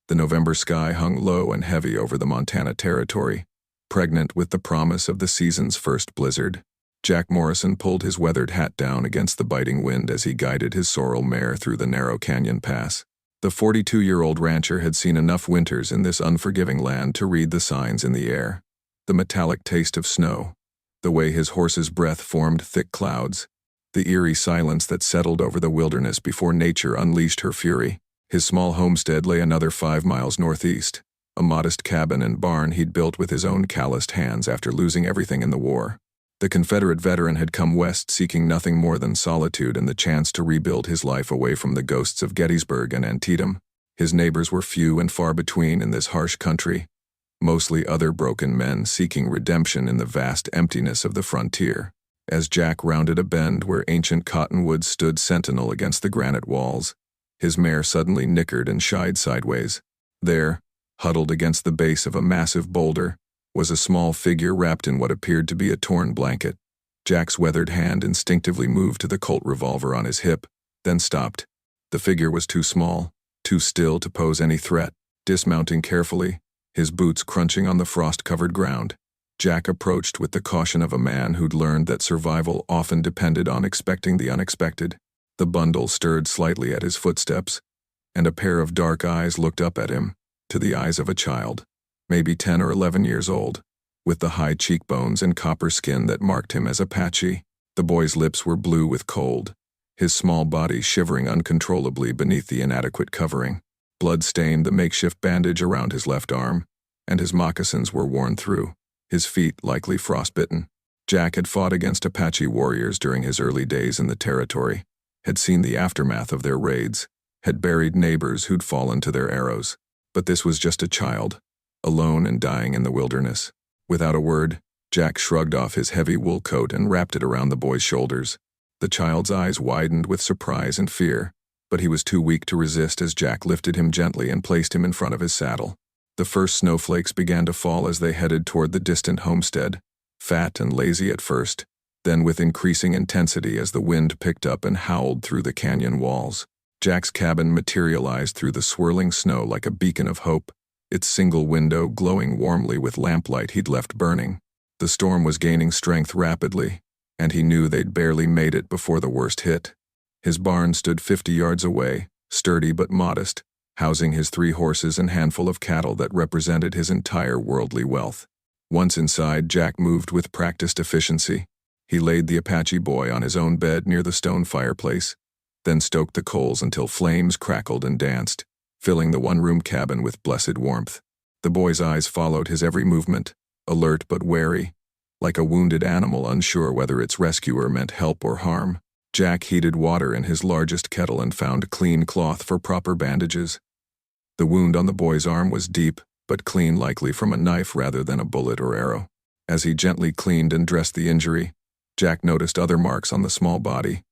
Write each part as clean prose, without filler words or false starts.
The November sky hung low and heavy over the Montana Territory, pregnant with the promise of the season's first blizzard. Jack Morrison pulled his weathered hat down against the biting wind as he guided his sorrel mare through the narrow canyon pass. The 42-year-old rancher had seen enough winters in this unforgiving land to read the signs in the air. The metallic taste of snow, the way his horse's breath formed thick clouds, the eerie silence that settled over the wilderness before nature unleashed her fury. His small homestead lay another 5 miles northeast, a modest cabin and barn he'd built with his own calloused hands after losing everything in the war. The Confederate veteran had come west seeking nothing more than solitude and the chance to rebuild his life away from the ghosts of Gettysburg and Antietam. His neighbors were few and far between in this harsh country, mostly other broken men seeking redemption in the vast emptiness of the frontier. As Jack rounded a bend where ancient cottonwoods stood sentinel against the granite walls, his mare suddenly nickered and shied sideways. There, huddled against the base of a massive boulder, was a small figure wrapped in what appeared to be a torn blanket. Jack's weathered hand instinctively moved to the Colt revolver on his hip, then stopped. The figure was too small, too still to pose any threat. Dismounting carefully, his boots crunching on the frost-covered ground, Jack approached with the caution of a man who'd learned that survival often depended on expecting the unexpected. The bundle stirred slightly at his footsteps, and a pair of dark eyes looked up at him, to the eyes of a child, maybe 10 or 11 years old, with the high cheekbones and copper skin that marked him as Apache. The boy's lips were blue with cold, his small body shivering uncontrollably beneath the inadequate covering. Blood stained the makeshift bandage around his left arm, and his moccasins were worn through, his feet likely frostbitten. Jack had fought against Apache warriors during his early days in the territory, had seen the aftermath of their raids, had buried neighbors who'd fallen to their arrows. But this was just a child, alone and dying in the wilderness. Without a word, Jack shrugged off his heavy wool coat and wrapped it around the boy's shoulders. The child's eyes widened with surprise and fear, but he was too weak to resist as Jack lifted him gently and placed him in front of his saddle. The first snowflakes began to fall as they headed toward the distant homestead, fat and lazy at first, then with increasing intensity as the wind picked up and howled through the canyon walls. Jack's cabin materialized through the swirling snow like a beacon of hope, its single window glowing warmly with lamplight he'd left burning. The storm was gaining strength rapidly, and he knew they'd barely made it before the worst hit. His barn stood 50 yards away, sturdy but modest, housing his 3 horses and handful of cattle that represented his entire worldly wealth. Once inside, Jack moved with practiced efficiency. He laid the Apache boy on his own bed near the stone fireplace, then stoked the coals until flames crackled and danced, filling the one-room cabin with blessed warmth. The boy's eyes followed his every movement, alert but wary, like a wounded animal unsure whether its rescuer meant help or harm. Jack heated water in his largest kettle and found clean cloth for proper bandages. The wound on the boy's arm was deep, but clean, likely from a knife rather than a bullet or arrow. As he gently cleaned and dressed the injury, Jack noticed other marks on the small body,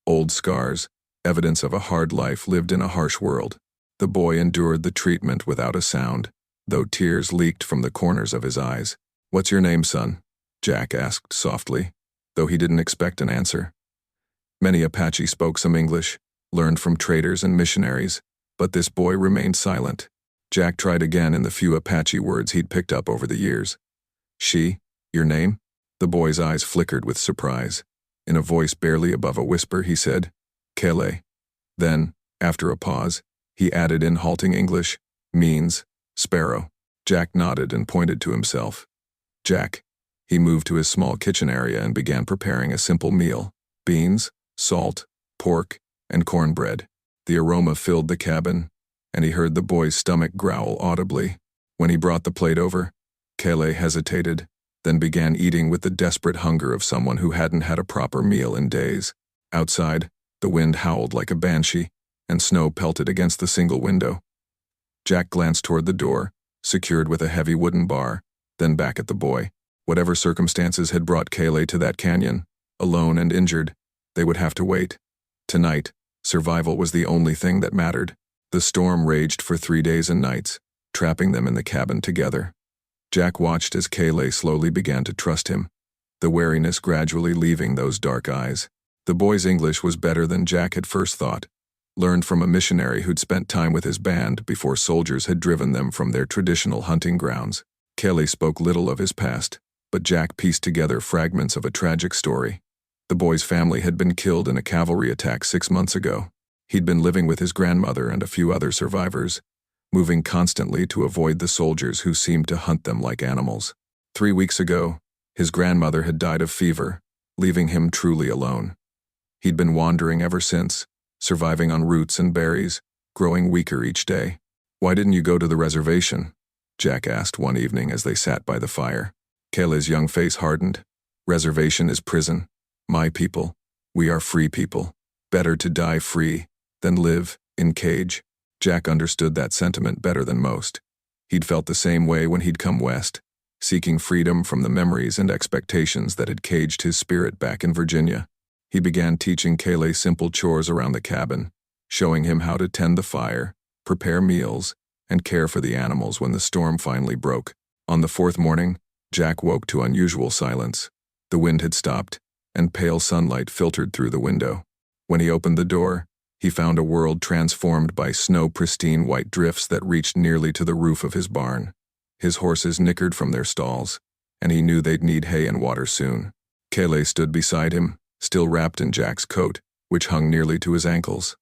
old scars, evidence of a hard life lived in a harsh world. The boy endured the treatment without a sound, though tears leaked from the corners of his eyes. "What's your name, son?" Jack asked softly, though he didn't expect an answer. Many Apache spoke some English, learned from traders and missionaries, but this boy remained silent. Jack tried again in the few Apache words he'd picked up over the years. "She? Your name?" The boy's eyes flickered with surprise. In a voice barely above a whisper, he said, "Kele." Then, after a pause, he added in halting English, "Means sparrow." Jack nodded and pointed to himself. "Jack." He moved to his small kitchen area and began preparing a simple meal: beans, salt, pork, and cornbread. The aroma filled the cabin, and he heard the boy's stomach growl audibly. When he brought the plate over, Kele hesitated, then began eating with the desperate hunger of someone who hadn't had a proper meal in days. Outside, the wind howled like a banshee, and snow pelted against the single window. Jack glanced toward the door, secured with a heavy wooden bar, then back at the boy. Whatever circumstances had brought Kele to that canyon, alone and injured, they would have to wait. Tonight, survival was the only thing that mattered. The storm raged for 3 days and nights, trapping them in the cabin together. Jack watched as Kele slowly began to trust him, the wariness gradually leaving those dark eyes. The boy's English was better than Jack had first thought, learned from a missionary who'd spent time with his band before soldiers had driven them from their traditional hunting grounds. Kele spoke little of his past, but Jack pieced together fragments of a tragic story. The boy's family had been killed in a cavalry attack 6 months ago. He'd been living with his grandmother and a few other survivors, moving constantly to avoid the soldiers who seemed to hunt them like animals. 3 weeks ago, his grandmother had died of fever, leaving him truly alone. He'd been wandering ever since, surviving on roots and berries, growing weaker each day. "Why didn't you go to the reservation?" Jack asked one evening as they sat by the fire. Kele's young face hardened. "Reservation is prison. My people, we are free people. Better to die free than live in cage." Jack understood that sentiment better than most. He'd felt the same way when he'd come west, seeking freedom from the memories and expectations that had caged his spirit back in Virginia. He began teaching Kele simple chores around the cabin, showing him how to tend the fire, prepare meals, and care for the animals when the storm finally broke. On the 4th morning, Jack woke to unusual silence. The wind had stopped, and pale sunlight filtered through the window. When he opened the door, he found a world transformed by snow-pristine white drifts that reached nearly to the roof of his barn. His horses nickered from their stalls, and he knew they'd need hay and water soon. Kele stood beside him, still wrapped in Jack's coat, which hung nearly to his ankles.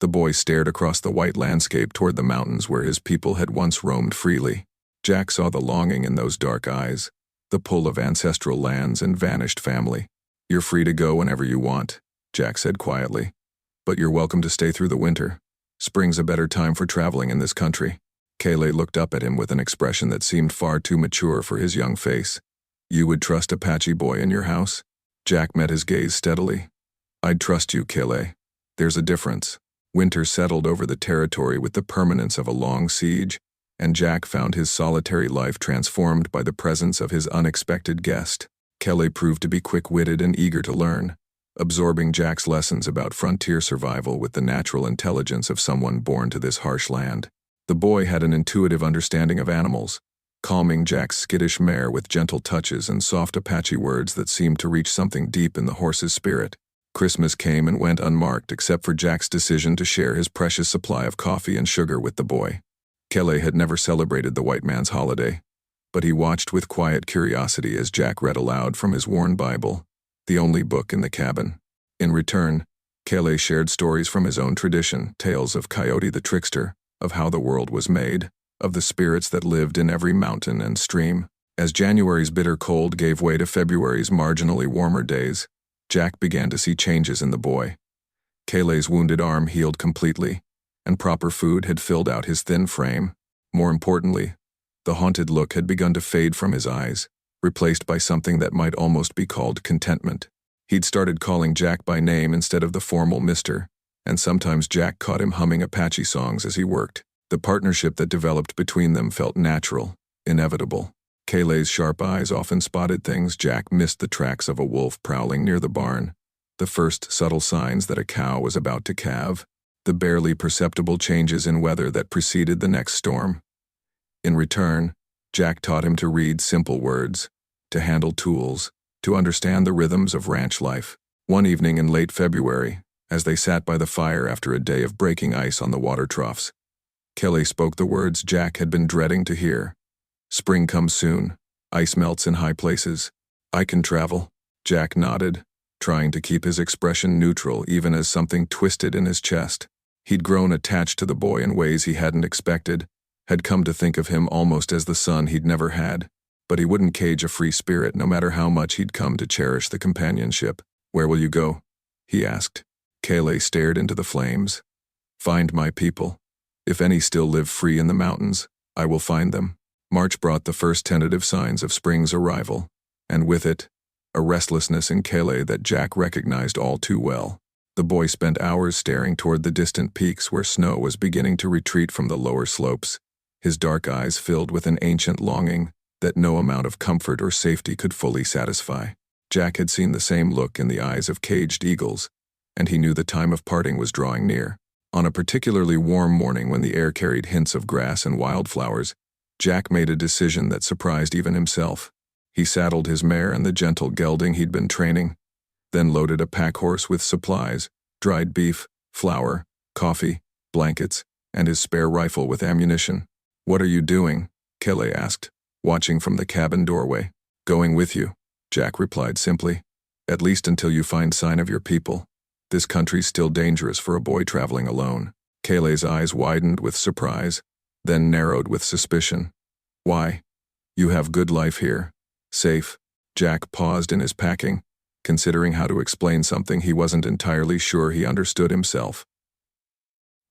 The boy stared across the white landscape toward the mountains where his people had once roamed freely. Jack saw the longing in those dark eyes, the pull of ancestral lands and vanished family. "You're free to go whenever you want," Jack said quietly. "But you're welcome to stay through the winter. Spring's a better time for traveling in this country." Kele looked up at him with an expression that seemed far too mature for his young face. "You would trust Apache boy in your house?" Jack met his gaze steadily. "I'd trust you, Kele. There's a difference." Winter settled over the territory with the permanence of a long siege, and Jack found his solitary life transformed by the presence of his unexpected guest. Kele proved to be quick-witted and eager to learn, absorbing Jack's lessons about frontier survival with the natural intelligence of someone born to this harsh land. The boy had an intuitive understanding of animals, calming Jack's skittish mare with gentle touches and soft Apache words that seemed to reach something deep in the horse's spirit. Christmas came and went unmarked except for Jack's decision to share his precious supply of coffee and sugar with the boy. Kele had never celebrated the white man's holiday, but he watched with quiet curiosity as Jack read aloud from his worn Bible, the only book in the cabin. In return, Kele shared stories from his own tradition, tales of Coyote the Trickster, of how the world was made, of the spirits that lived in every mountain and stream. As January's bitter cold gave way to February's marginally warmer days, Jack began to see changes in the boy. Kele's wounded arm healed completely, and proper food had filled out his thin frame. More importantly, the haunted look had begun to fade from his eyes, replaced by something that might almost be called contentment. He'd started calling Jack by name instead of the formal Mr., and sometimes Jack caught him humming Apache songs as he worked. The partnership that developed between them felt natural, inevitable. Kele's sharp eyes often spotted things. Jack missed the tracks of a wolf prowling near the barn, the first subtle signs that a cow was about to calve, the barely perceptible changes in weather that preceded the next storm. In return, Jack taught him to read simple words, to handle tools, to understand the rhythms of ranch life. One evening in late February, as they sat by the fire after a day of breaking ice on the water troughs, Kele spoke the words Jack had been dreading to hear. "Spring comes soon. Ice melts in high places. I can travel." Jack nodded, trying to keep his expression neutral even as something twisted in his chest. He'd grown attached to the boy in ways he hadn't expected, had come to think of him almost as the son he'd never had. But he wouldn't cage a free spirit no matter how much he'd come to cherish the companionship. "Where will you go?" he asked. Kele stared into the flames. "Find my people. If any still live free in the mountains, I will find them." March brought the first tentative signs of spring's arrival, and with it, a restlessness in Kele that Jack recognized all too well. The boy spent hours staring toward the distant peaks where snow was beginning to retreat from the lower slopes, his dark eyes filled with an ancient longing that no amount of comfort or safety could fully satisfy. Jack had seen the same look in the eyes of caged eagles, and he knew the time of parting was drawing near. On a particularly warm morning when the air carried hints of grass and wildflowers, Jack made a decision that surprised even himself. He saddled his mare and the gentle gelding he'd been training, then loaded a pack horse with supplies, dried beef, flour, coffee, blankets, and his spare rifle with ammunition. "What are you doing?" Kele asked, watching from the cabin doorway. "Going with you," Jack replied simply. "At least until you find sign of your people. This country's still dangerous for a boy traveling alone." Kele's eyes widened with surprise, then narrowed with suspicion. "Why? You have good life here. Safe." Jack paused in his packing, considering how to explain something he wasn't entirely sure he understood himself.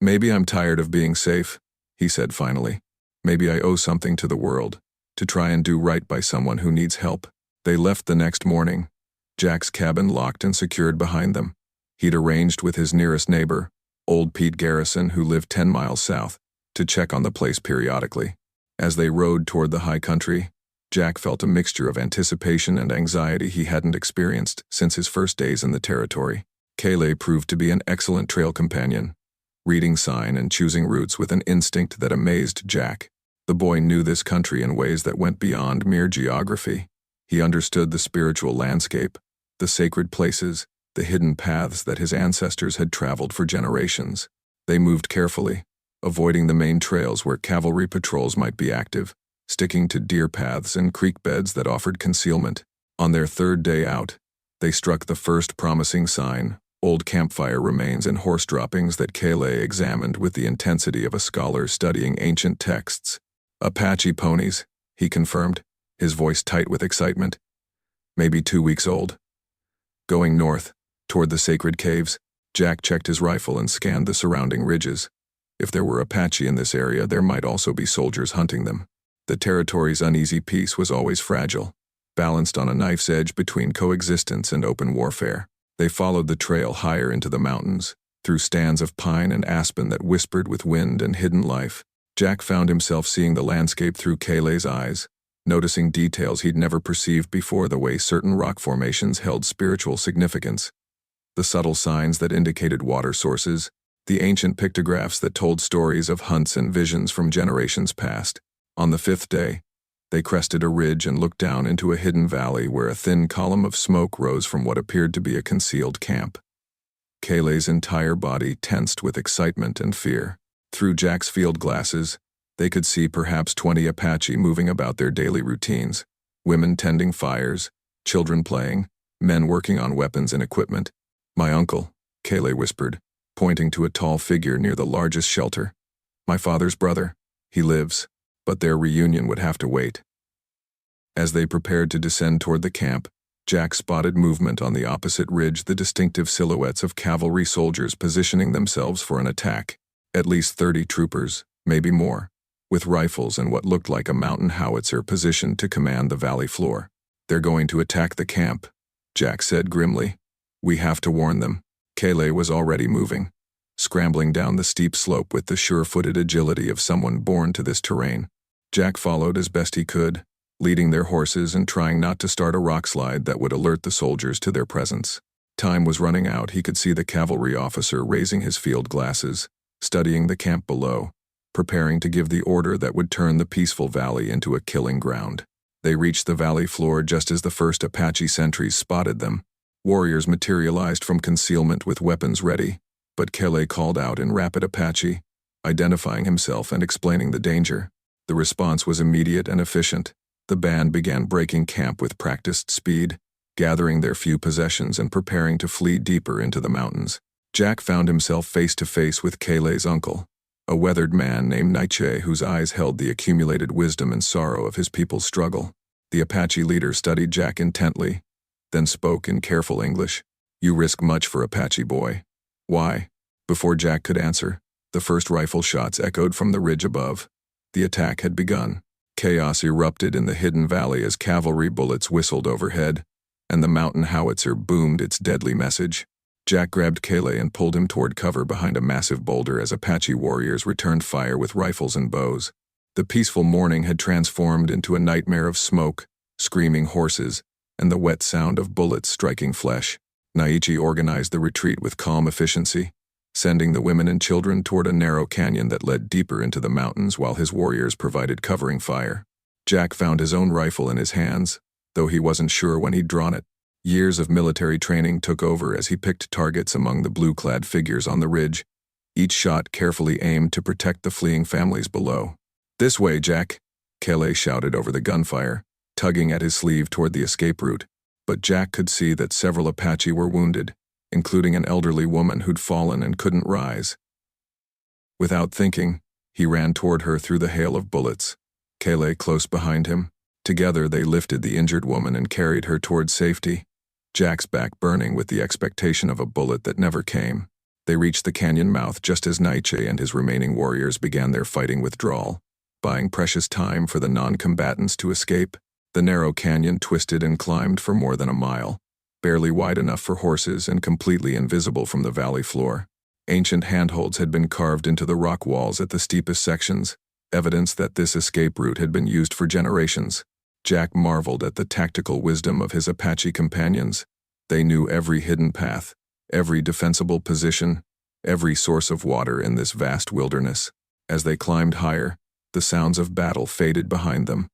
"Maybe I'm tired of being safe," he said finally. "Maybe I owe something to the world, to try and do right by someone who needs help." They left the next morning, Jack's cabin locked and secured behind them. He'd arranged with his nearest neighbor, old Pete Garrison, who lived 10 miles south, to check on the place periodically. As they rode toward the high country, Jack felt a mixture of anticipation and anxiety he hadn't experienced since his first days in the territory. Kele proved to be an excellent trail companion, reading sign and choosing routes with an instinct that amazed Jack. The boy knew this country in ways that went beyond mere geography. He understood the spiritual landscape, the sacred places, the hidden paths that his ancestors had traveled for generations. They moved carefully, avoiding the main trails where cavalry patrols might be active, sticking to deer paths and creek beds that offered concealment. On their third day out, they struck the first promising sign, old campfire remains and horse droppings that Kele examined with the intensity of a scholar studying ancient texts. "Apache ponies," he confirmed, his voice tight with excitement. "Maybe 2 weeks old." Going north, toward the sacred caves, Jack checked his rifle and scanned the surrounding ridges. If there were Apache in this area, there might also be soldiers hunting them. The territory's uneasy peace was always fragile, balanced on a knife's edge between coexistence and open warfare. They followed the trail higher into the mountains, through stands of pine and aspen that whispered with wind and hidden life. Jack found himself seeing the landscape through Kele's eyes, noticing details he'd never perceived before, the way certain rock formations held spiritual significance. The subtle signs that indicated water sources, the ancient pictographs that told stories of hunts and visions from generations past. On the 5th day, they crested a ridge and looked down into a hidden valley where a thin column of smoke rose from what appeared to be a concealed camp. Kele's entire body tensed with excitement and fear. Through Jack's field glasses, they could see perhaps 20 Apache moving about their daily routines, women tending fires, children playing, men working on weapons and equipment. "My uncle," Kele whispered, pointing to a tall figure near the largest shelter. "My father's brother. He lives, but their reunion would have to wait." As they prepared to descend toward the camp, Jack spotted movement on the opposite ridge, the distinctive silhouettes of cavalry soldiers positioning themselves for an attack. At least 30 troopers, maybe more, with rifles and what looked like a mountain howitzer positioned to command the valley floor. "They're going to attack the camp," Jack said grimly. "We have to warn them." Kele was already moving, scrambling down the steep slope with the sure-footed agility of someone born to this terrain. Jack followed as best he could, leading their horses and trying not to start a rock slide that would alert the soldiers to their presence. Time was running out. He could see the cavalry officer raising his field glasses, studying the camp below, preparing to give the order that would turn the peaceful valley into a killing ground. They reached the valley floor just as the first Apache sentries spotted them. Warriors materialized from concealment with weapons ready, but Kele called out in rapid Apache, identifying himself and explaining the danger. The response was immediate and efficient. The band began breaking camp with practiced speed, gathering their few possessions and preparing to flee deeper into the mountains. Jack found himself face to face with Kele's uncle, a weathered man named Nietzsche whose eyes held the accumulated wisdom and sorrow of his people's struggle. The Apache leader studied Jack intently, then spoke in careful English. "You risk much for Apache boy." "Why?" Before Jack could answer, the first rifle shots echoed from the ridge above. The attack had begun. Chaos erupted in the hidden valley as cavalry bullets whistled overhead, and the mountain howitzer boomed its deadly message. Jack grabbed Kele and pulled him toward cover behind a massive boulder as Apache warriors returned fire with rifles and bows. The peaceful morning had transformed into a nightmare of smoke, screaming horses, and the wet sound of bullets striking flesh. Nietzsche organized the retreat with calm efficiency, sending the women and children toward a narrow canyon that led deeper into the mountains while his warriors provided covering fire. Jack found his own rifle in his hands, though he wasn't sure when he'd drawn it. Years of military training took over as he picked targets among the blue-clad figures on the ridge, each shot carefully aimed to protect the fleeing families below. "This way, Jack," Kele shouted over the gunfire, tugging at his sleeve toward the escape route. But Jack could see that several Apache were wounded, including an elderly woman who'd fallen and couldn't rise. Without thinking, he ran toward her through the hail of bullets, Kele close behind him. Together they lifted the injured woman and carried her toward safety, Jack's back burning with the expectation of a bullet that never came. They reached the canyon mouth just as Nietzsche and his remaining warriors began their fighting withdrawal, buying precious time for the non-combatants to escape. The narrow canyon twisted and climbed for more than a mile, barely wide enough for horses and completely invisible from the valley floor. Ancient handholds had been carved into the rock walls at the steepest sections, evidence that this escape route had been used for generations. Jack marveled at the tactical wisdom of his Apache companions. They knew every hidden path, every defensible position, every source of water in this vast wilderness. As they climbed higher, the sounds of battle faded behind them.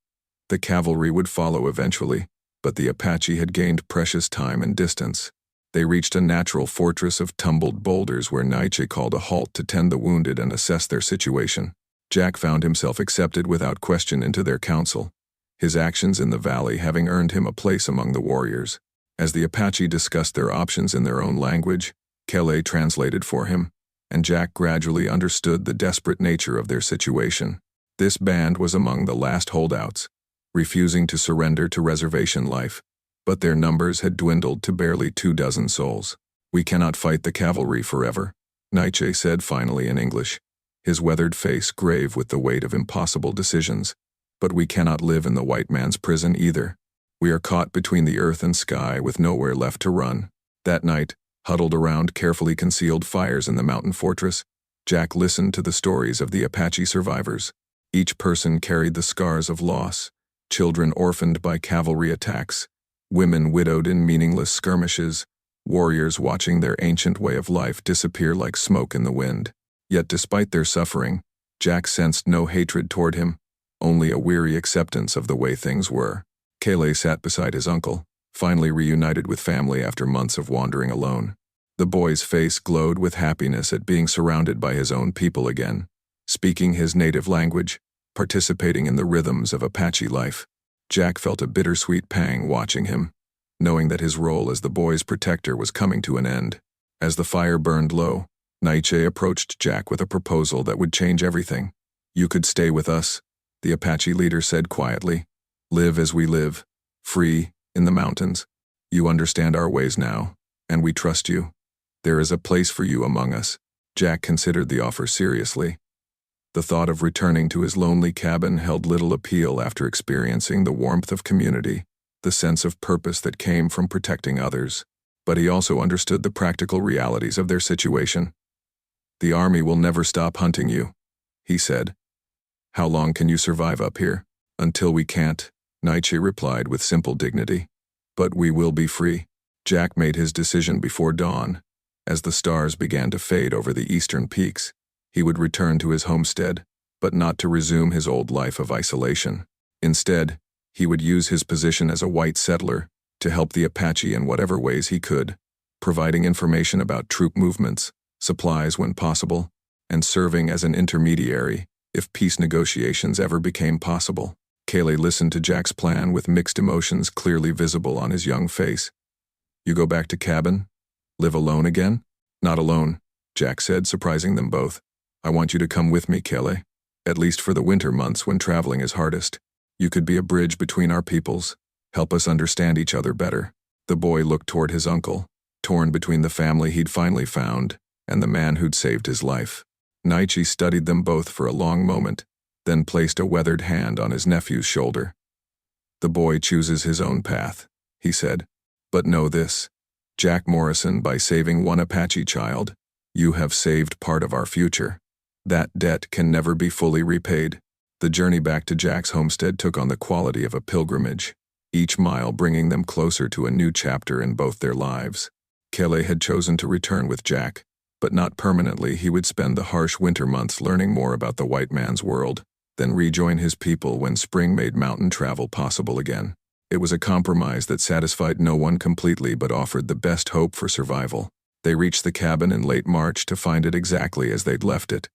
The cavalry would follow eventually, but the Apache had gained precious time and distance. They reached a natural fortress of tumbled boulders where Nietzsche called a halt to tend the wounded and assess their situation. Jack found himself accepted without question into their council, his actions in the valley having earned him a place among the warriors. As the Apache discussed their options in their own language, Kele translated for him, and Jack gradually understood the desperate nature of their situation. This band was among the last holdouts, refusing to surrender to reservation life, but their numbers had dwindled to barely 24 souls. "We cannot fight the cavalry forever," Nietzsche said finally in English, his weathered face grave with the weight of impossible decisions. "But we cannot live in the white man's prison either. We are caught between the earth and sky with nowhere left to run." That night, huddled around carefully concealed fires in the mountain fortress, Jack listened to the stories of the Apache survivors. Each person carried the scars of loss, children orphaned by cavalry attacks, women widowed in meaningless skirmishes, warriors watching their ancient way of life disappear like smoke in the wind. Yet despite their suffering, Jack sensed no hatred toward him, only a weary acceptance of the way things were. Kele sat beside his uncle, finally reunited with family after months of wandering alone. The boy's face glowed with happiness at being surrounded by his own people again, speaking his native language, participating in the rhythms of Apache life. Jack felt a bittersweet pang watching him, knowing that his role as the boy's protector was coming to an end. As the fire burned low, Nietzsche approached Jack with a proposal that would change everything. "You could stay with us," the Apache leader said quietly. "Live as we live, free, in the mountains. You understand our ways now, and we trust you. There is a place for you among us." Jack considered the offer seriously. The thought of returning to his lonely cabin held little appeal after experiencing the warmth of community, the sense of purpose that came from protecting others. But he also understood the practical realities of their situation. "The army will never stop hunting you," he said. "How long can you survive up here?" "Until we can't," Nietzsche replied with simple dignity. "But we will be free." Jack made his decision before dawn. As the stars began to fade over the eastern peaks, he would return to his homestead, but not to resume his old life of isolation. Instead, he would use his position as a white settler to help the Apache in whatever ways he could, providing information about troop movements, supplies when possible, and serving as an intermediary if peace negotiations ever became possible. Kele listened to Jack's plan with mixed emotions clearly visible on his young face. "You go back to cabin? Live alone again?" "Not alone," Jack said, surprising them both. "I want you to come with me, Kele, at least for the winter months when traveling is hardest. You could be a bridge between our peoples, help us understand each other better." The boy looked toward his uncle, torn between the family he'd finally found and the man who'd saved his life. Nietzsche studied them both for a long moment, then placed a weathered hand on his nephew's shoulder. "The boy chooses his own path," he said. "But know this, Jack Morrison, by saving one Apache child, you have saved part of our future. That debt can never be fully repaid." The journey back to Jack's homestead took on the quality of a pilgrimage, each mile bringing them closer to a new chapter in both their lives. Kele had chosen to return with Jack, but not permanently. He would spend the harsh winter months learning more about the white man's world, then rejoin his people when spring made mountain travel possible again. It was a compromise that satisfied no one completely but offered the best hope for survival. They reached the cabin in late March to find it exactly as they'd left it,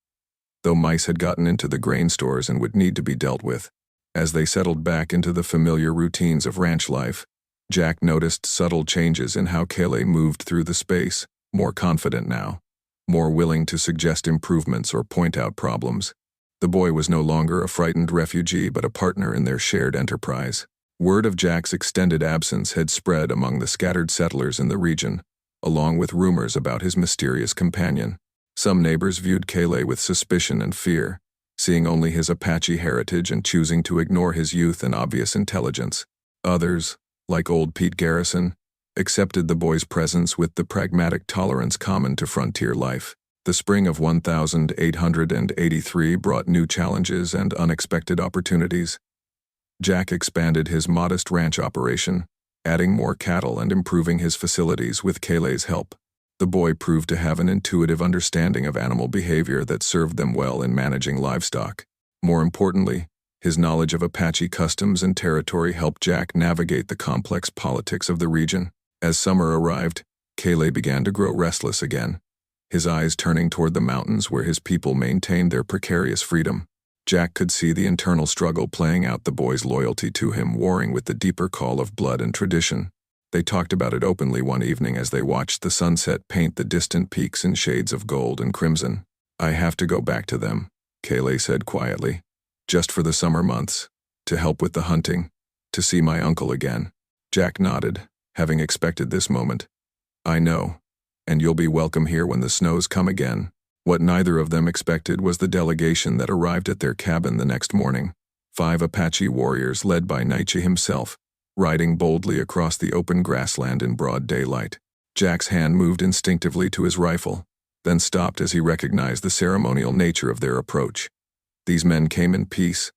though mice had gotten into the grain stores and would need to be dealt with. As they settled back into the familiar routines of ranch life, Jack noticed subtle changes in how Kele moved through the space, more confident now, more willing to suggest improvements or point out problems. The boy was no longer a frightened refugee but a partner in their shared enterprise. Word of Jack's extended absence had spread among the scattered settlers in the region, along with rumors about his mysterious companion. Some neighbors viewed Kele with suspicion and fear, seeing only his Apache heritage and choosing to ignore his youth and obvious intelligence. Others, like old Pete Garrison, accepted the boy's presence with the pragmatic tolerance common to frontier life. The spring of 1883 brought new challenges and unexpected opportunities. Jack expanded his modest ranch operation, adding more cattle and improving his facilities with Kele's help. The boy proved to have an intuitive understanding of animal behavior that served them well in managing livestock. More importantly, his knowledge of Apache customs and territory helped Jack navigate the complex politics of the region. As summer arrived, Kele began to grow restless again, his eyes turning toward the mountains where his people maintained their precarious freedom. Jack could see the internal struggle playing out, the boy's loyalty to him warring with the deeper call of blood and tradition. They talked about it openly one evening as they watched the sunset paint the distant peaks in shades of gold and crimson. "I have to go back to them," Kele said quietly. "Just for the summer months, to help with the hunting, to see my uncle again." Jack nodded, having expected this moment. "I know, and you'll be welcome here when the snows come again." What neither of them expected was the delegation that arrived at their cabin the next morning. 5 Apache warriors led by Nietzsche himself, riding boldly across the open grassland in broad daylight. Jack's hand moved instinctively to his rifle, then stopped as he recognized the ceremonial nature of their approach. These men came in peace,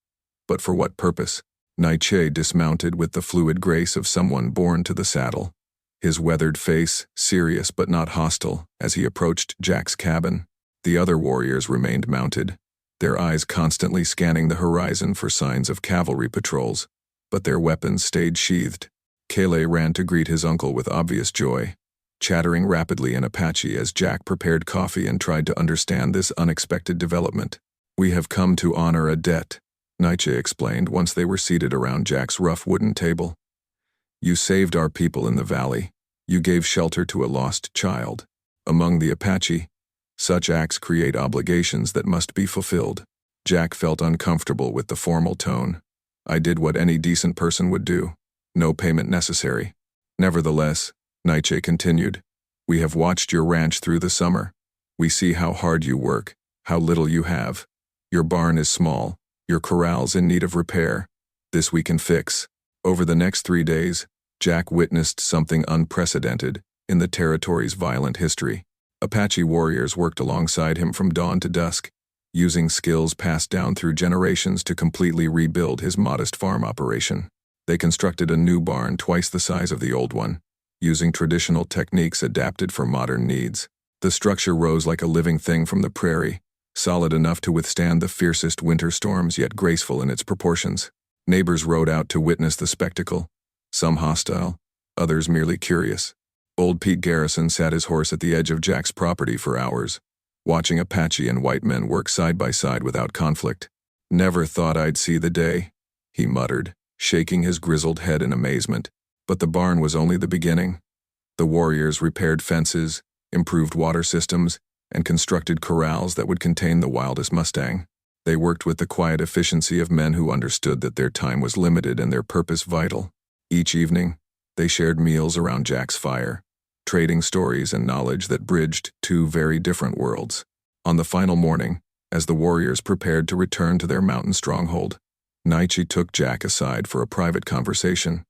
but for what purpose? Nietzsche dismounted with the fluid grace of someone born to the saddle, his weathered face serious but not hostile as he approached Jack's cabin. The other warriors remained mounted, their eyes constantly scanning the horizon for signs of cavalry patrols, but their weapons stayed sheathed. Kele ran to greet his uncle with obvious joy, chattering rapidly in Apache as Jack prepared coffee and tried to understand this unexpected development. "We have come to honor a debt," Nietzsche explained once they were seated around Jack's rough wooden table. "You saved our people in the valley. You gave shelter to a lost child. Among the Apache, such acts create obligations that must be fulfilled." Jack felt uncomfortable with the formal tone. "I did what any decent person would do. No payment necessary." "Nevertheless," Nietzsche continued, "we have watched your ranch through the summer. We see how hard you work, how little you have. Your barn is small, your corral's in need of repair. This we can fix." Over the next 3 days, Jack witnessed something unprecedented in the territory's violent history. Apache warriors worked alongside him from dawn to dusk, using skills passed down through generations to completely rebuild his modest farm operation. They constructed a new barn twice the size of the old one, using traditional techniques adapted for modern needs. The structure rose like a living thing from the prairie, solid enough to withstand the fiercest winter storms yet graceful in its proportions. Neighbors rode out to witness the spectacle, some hostile, others merely curious. Old Pete Garrison sat his horse at the edge of Jack's property for hours, watching Apache and white men work side by side without conflict. "Never thought I'd see the day," he muttered, shaking his grizzled head in amazement. But the barn was only the beginning. The warriors repaired fences, improved water systems, and constructed corrals that would contain the wildest Mustang. They worked with the quiet efficiency of men who understood that their time was limited and their purpose vital. Each evening, they shared meals around Jack's fire, trading stories and knowledge that bridged 2 very different worlds. On the final morning, as the warriors prepared to return to their mountain stronghold, Nietzsche took Jack aside for a private conversation.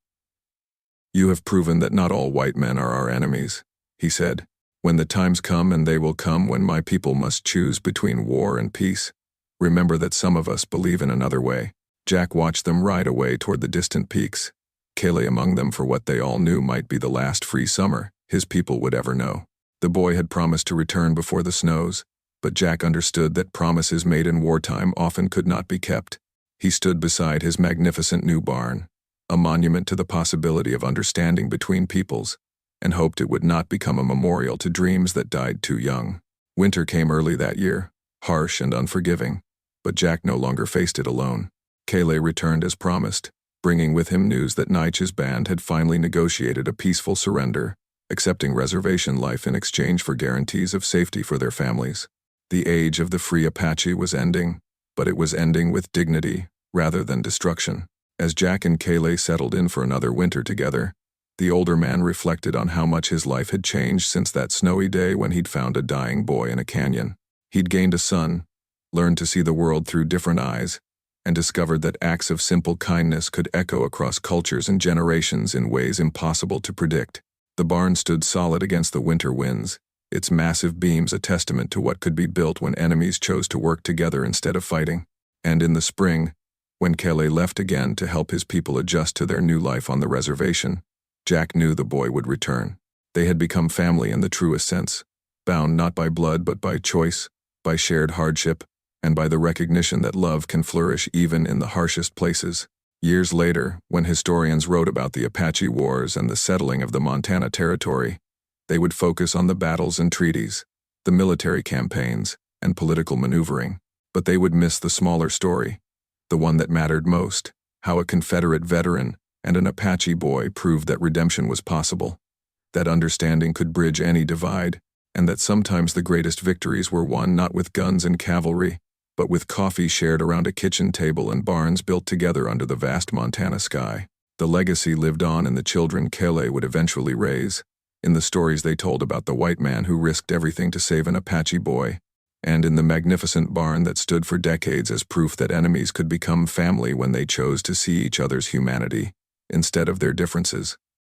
"You have proven that not all white men are our enemies," he said. "When the times come, and they will come when my people must choose between war and peace, remember that some of us believe in another way." Jack watched them ride away toward the distant peaks, Kele among them for what they all knew might be the last free summer his people would ever know. The boy had promised to return before the snows, but Jack understood that promises made in wartime often could not be kept. He stood beside his magnificent new barn, a monument to the possibility of understanding between peoples, and hoped it would not become a memorial to dreams that died too young. Winter came early that year, harsh and unforgiving, but Jack no longer faced it alone. Kele returned as promised, bringing with him news that Nietzsche's band had finally negotiated a peaceful surrender, accepting reservation life in exchange for guarantees of safety for their families. The age of the free Apache was ending, but it was ending with dignity rather than destruction. As Jack and Kele settled in for another winter together, the older man reflected on how much his life had changed since that snowy day when he'd found a dying boy in a canyon. He'd gained a son, learned to see the world through different eyes, and discovered that acts of simple kindness could echo across cultures and generations in ways impossible to predict. The barn stood solid against the winter winds, its massive beams a testament to what could be built when enemies chose to work together instead of fighting. And in the spring, when Kele left again to help his people adjust to their new life on the reservation, Jack knew the boy would return. They had become family in the truest sense, bound not by blood but by choice, by shared hardship, and by the recognition that love can flourish even in the harshest places. Years later, when historians wrote about the Apache Wars and the settling of the Montana Territory, they would focus on the battles and treaties, the military campaigns, and political maneuvering. But they would miss the smaller story, the one that mattered most, how a Confederate veteran and an Apache boy proved that redemption was possible, that understanding could bridge any divide, and that sometimes the greatest victories were won not with guns and cavalry, but with coffee shared around a kitchen table and barns built together under the vast Montana sky. The legacy lived on in the children Kele would eventually raise, in the stories they told about the white man who risked everything to save an Apache boy, and in the magnificent barn that stood for decades as proof that enemies could become family when they chose to see each other's humanity instead of their differences.